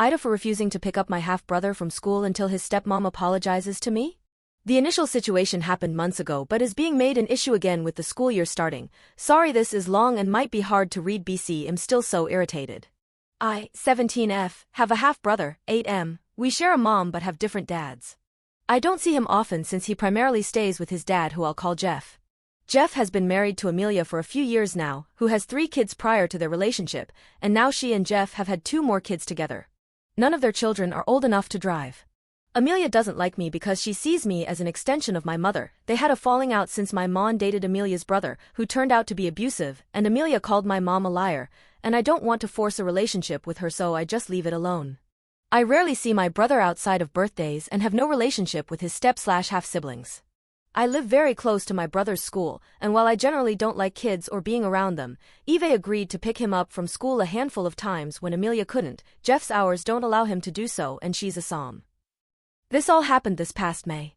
AITA for refusing to pick up my half-brother from school until his stepmom apologizes to me? The initial situation happened months ago but is being made an issue again with the school year starting. Sorry this is long and might be hard to read BC. I'm still so irritated. I, 17F, have a half-brother, 8M. We share a mom but have different dads. I don't see him often since he primarily stays with his dad who I'll call Jeff. Jeff has been married to Amelia for a few years now, who has 3 kids prior to their relationship, and now she and Jeff have had 2 more kids together. None of their children are old enough to drive. Amelia doesn't like me because she sees me as an extension of my mother. They had a falling out since my mom dated Amelia's brother, who turned out to be abusive, and Amelia called my mom a liar, and I don't want to force a relationship with her so I just leave it alone. I rarely see my brother outside of birthdays and have no relationship with his step/half-siblings. I live very close to my brother's school, and while I generally don't like kids or being around them, Eve agreed to pick him up from school a handful of times when Amelia couldn't. Jeff's hours don't allow him to do so and she's a SOM. This all happened this past May.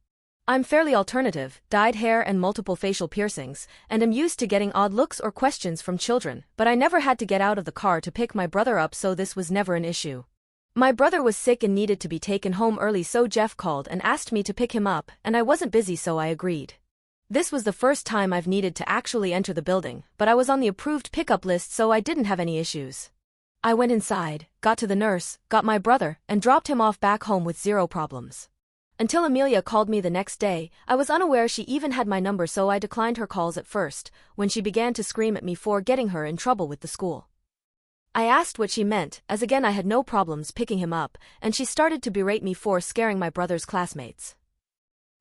I'm fairly alternative, dyed hair and multiple facial piercings, and am used to getting odd looks or questions from children, but I never had to get out of the car to pick my brother up so this was never an issue. My brother was sick and needed to be taken home early so Jeff called and asked me to pick him up, and I wasn't busy so I agreed. This was the first time I've needed to actually enter the building, but I was on the approved pickup list so I didn't have any issues. I went inside, got to the nurse, got my brother, and dropped him off back home with 0 problems. Until Amelia called me the next day, I was unaware she even had my number so I declined her calls at first, when she began to scream at me for getting her in trouble with the school. I asked what she meant, as again I had no problems picking him up, and she started to berate me for scaring my brother's classmates.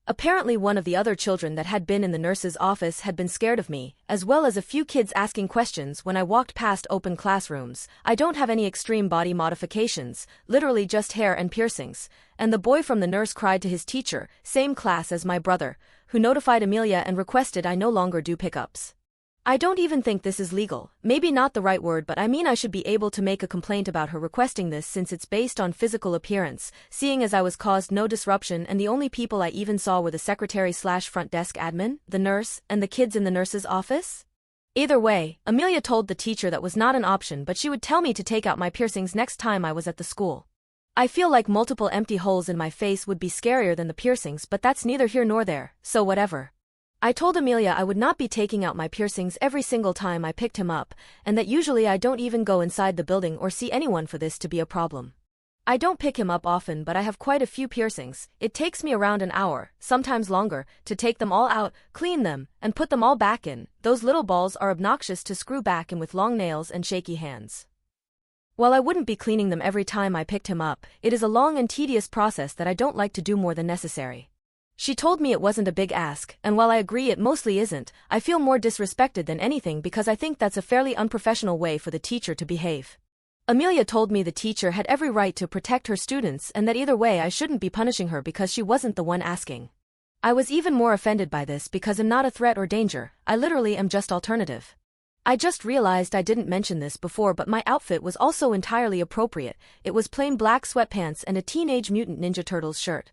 Apparently one of the other children that had been in the nurse's office had been scared of me, as well as a few kids asking questions when I walked past open classrooms. I don't have any extreme body modifications, literally just hair and piercings, and the boy from the nurse cried to his teacher, same class as my brother, who notified Amelia and requested I no longer do pickups. I don't even think this is legal, maybe not the right word but I mean I should be able to make a complaint about her requesting this since it's based on physical appearance, seeing as I was caused no disruption and the only people I even saw were the secretary/front desk admin, the nurse, and the kids in the nurse's office? Either way, Amelia told the teacher that was not an option but she would tell me to take out my piercings next time I was at the school. I feel like multiple empty holes in my face would be scarier than the piercings but that's neither here nor there, so whatever. I told Amelia I would not be taking out my piercings every single time I picked him up, and that usually I don't even go inside the building or see anyone for this to be a problem. I don't pick him up often but I have quite a few piercings. It takes me around an hour, sometimes longer, to take them all out, clean them, and put them all back in. Those little balls are obnoxious to screw back in with long nails and shaky hands. While I wouldn't be cleaning them every time I picked him up, it is a long and tedious process that I don't like to do more than necessary. She told me it wasn't a big ask, and while I agree it mostly isn't, I feel more disrespected than anything because I think that's a fairly unprofessional way for the teacher to behave. Amelia told me the teacher had every right to protect her students and that either way I shouldn't be punishing her because she wasn't the one asking. I was even more offended by this because I'm not a threat or danger, I literally am just alternative. I just realized I didn't mention this before but my outfit was also entirely appropriate. It was plain black sweatpants and a Teenage Mutant Ninja Turtles shirt.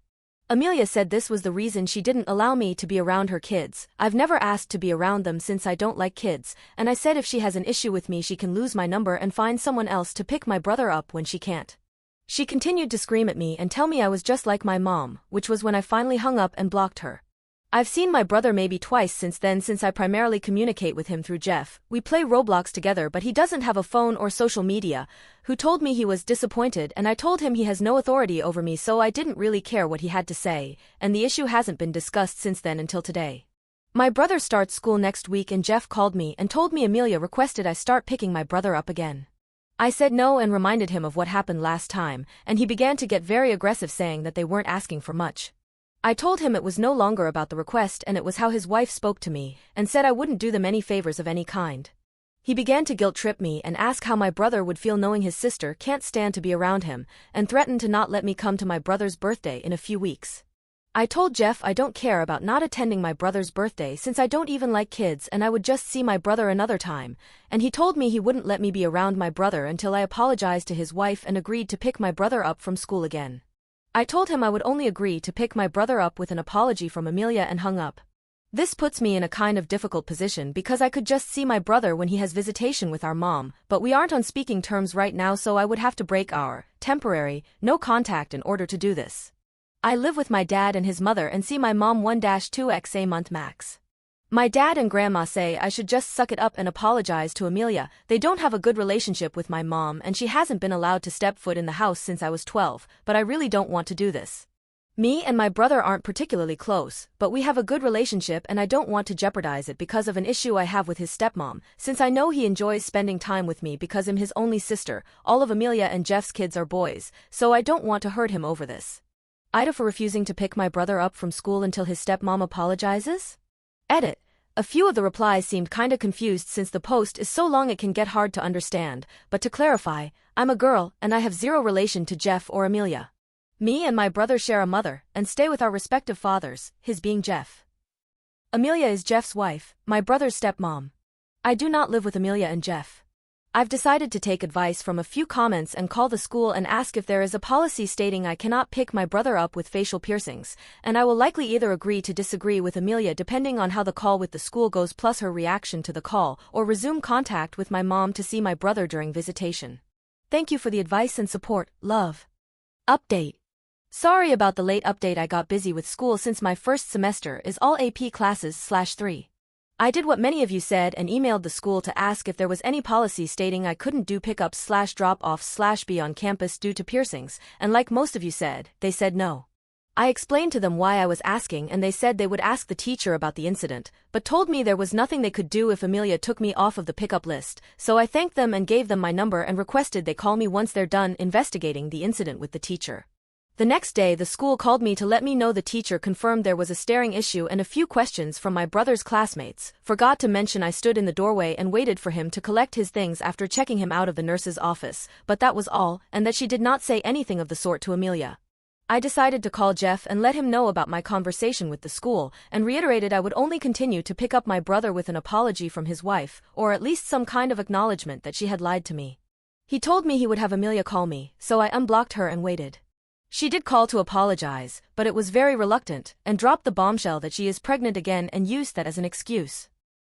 Amelia said this was the reason she didn't allow me to be around her kids. I've never asked to be around them since I don't like kids, and I said if she has an issue with me she can lose my number and find someone else to pick my brother up when she can't. She continued to scream at me and tell me I was just like my mom, which was when I finally hung up and blocked her. I've seen my brother maybe twice since then since I primarily communicate with him through Jeff. We play Roblox together but he doesn't have a phone or social media, who told me he was disappointed and I told him he has no authority over me so I didn't really care what he had to say, and the issue hasn't been discussed since then until today. My brother starts school next week and Jeff called me and told me Amelia requested I start picking my brother up again. I said no and reminded him of what happened last time, and he began to get very aggressive saying that they weren't asking for much. I told him it was no longer about the request and it was how his wife spoke to me, and said I wouldn't do them any favors of any kind. He began to guilt-trip me and ask how my brother would feel knowing his sister can't stand to be around him, and threatened to not let me come to my brother's birthday in a few weeks. I told Jeff I don't care about not attending my brother's birthday since I don't even like kids and I would just see my brother another time, and he told me he wouldn't let me be around my brother until I apologized to his wife and agreed to pick my brother up from school again. I told him I would only agree to pick my brother up with an apology from Amelia and hung up. This puts me in a kind of difficult position because I could just see my brother when he has visitation with our mom, but we aren't on speaking terms right now, so I would have to break our temporary no contact in order to do this. I live with my dad and his mother and see my mom 1-2x a month max. My dad and grandma say I should just suck it up and apologize to Amelia. They don't have a good relationship with my mom and she hasn't been allowed to step foot in the house since I was 12, but I really don't want to do this. Me and my brother aren't particularly close, but we have a good relationship and I don't want to jeopardize it because of an issue I have with his stepmom, since I know he enjoys spending time with me because I'm his only sister. All of Amelia and Jeff's kids are boys, so I don't want to hurt him over this. AITA for refusing to pick my brother up from school until his stepmom apologizes? Edit. A few of the replies seemed kinda confused since the post is so long it can get hard to understand, but to clarify, I'm a girl and I have zero relation to Jeff or Amelia. Me and my brother share a mother and stay with our respective fathers, his being Jeff. Amelia is Jeff's wife, my brother's stepmom. I do not live with Amelia and Jeff. I've decided to take advice from a few comments and call the school and ask if there is a policy stating I cannot pick my brother up with facial piercings, and I will likely either agree to disagree with Amelia depending on how the call with the school goes plus her reaction to the call, or resume contact with my mom to see my brother during visitation. Thank you for the advice and support, love. Update. Sorry about the late update, I got busy with school since my first semester is all AP classes /3. I did what many of you said and emailed the school to ask if there was any policy stating I couldn't do pickups/drop-offs/be on campus due to piercings, and like most of you said, they said no. I explained to them why I was asking and they said they would ask the teacher about the incident, but told me there was nothing they could do if Amelia took me off of the pickup list, so I thanked them and gave them my number and requested they call me once they're done investigating the incident with the teacher. The next day the school called me to let me know the teacher confirmed there was a staring issue and a few questions from my brother's classmates. Forgot to mention I stood in the doorway and waited for him to collect his things after checking him out of the nurse's office, but that was all, and that she did not say anything of the sort to Amelia. I decided to call Jeff and let him know about my conversation with the school, and reiterated I would only continue to pick up my brother with an apology from his wife, or at least some kind of acknowledgement that she had lied to me. He told me he would have Amelia call me, so I unblocked her and waited. She did call to apologize, but it was very reluctant, and dropped the bombshell that she is pregnant again and used that as an excuse.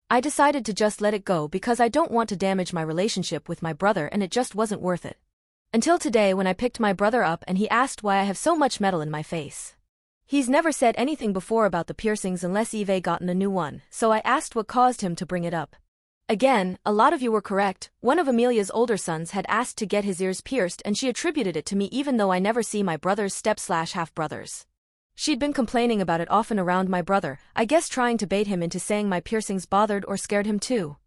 I decided to just let it go because I don't want to damage my relationship with my brother and it just wasn't worth it. Until today when I picked my brother up and he asked why I have so much metal in my face. He's never said anything before about the piercings unless Eve gotten a new one, so I asked what caused him to bring it up. Again, a lot of you were correct. One of Amelia's older sons had asked to get his ears pierced and she attributed it to me even though I never see my brother's step/half-brothers. She'd been complaining about it often around my brother, I guess trying to bait him into saying my piercings bothered or scared him too.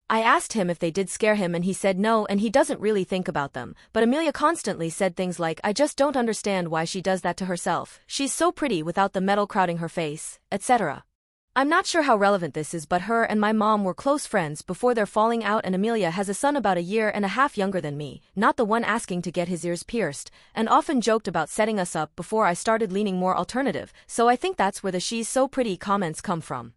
I asked him if they did scare him and he said no and he doesn't really think about them, but Amelia constantly said things like I just don't understand why she does that to herself, she's so pretty without the metal crowding her face, etc. I'm not sure how relevant this is, but her and my mom were close friends before their falling out, and Amelia has a son about 1.5 years younger than me, not the one asking to get his ears pierced, and often joked about setting us up before I started leaning more alternative, so I think that's where the she's so pretty comments come from.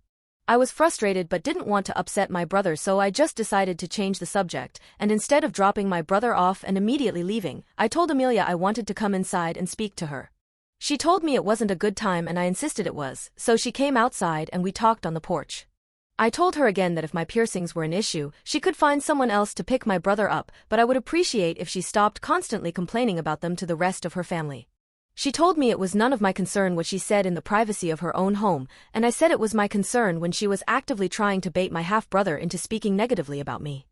I was frustrated but didn't want to upset my brother, so I just decided to change the subject, and instead of dropping my brother off and immediately leaving, I told Amelia I wanted to come inside and speak to her. She told me it wasn't a good time and I insisted it was, so she came outside and we talked on the porch. I told her again that if my piercings were an issue, she could find someone else to pick my brother up, but I would appreciate if she stopped constantly complaining about them to the rest of her family. She told me it was none of my concern what she said in the privacy of her own home, and I said it was my concern when she was actively trying to bait my half-brother into speaking negatively about me.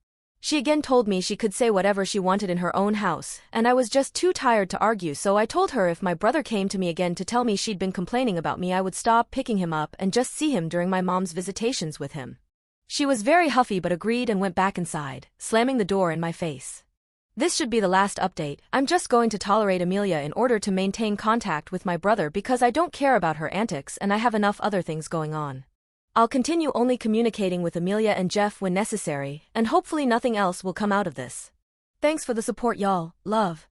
She again told me she could say whatever she wanted in her own house, and I was just too tired to argue, so I told her if my brother came to me again to tell me she'd been complaining about me I would stop picking him up and just see him during my mom's visitations with him. She was very huffy but agreed and went back inside, slamming the door in my face. This should be the last update. I'm just going to tolerate Amelia in order to maintain contact with my brother because I don't care about her antics and I have enough other things going on. I'll continue only communicating with Amelia and Jeff when necessary, and hopefully nothing else will come out of this. Thanks for the support, y'all. Love.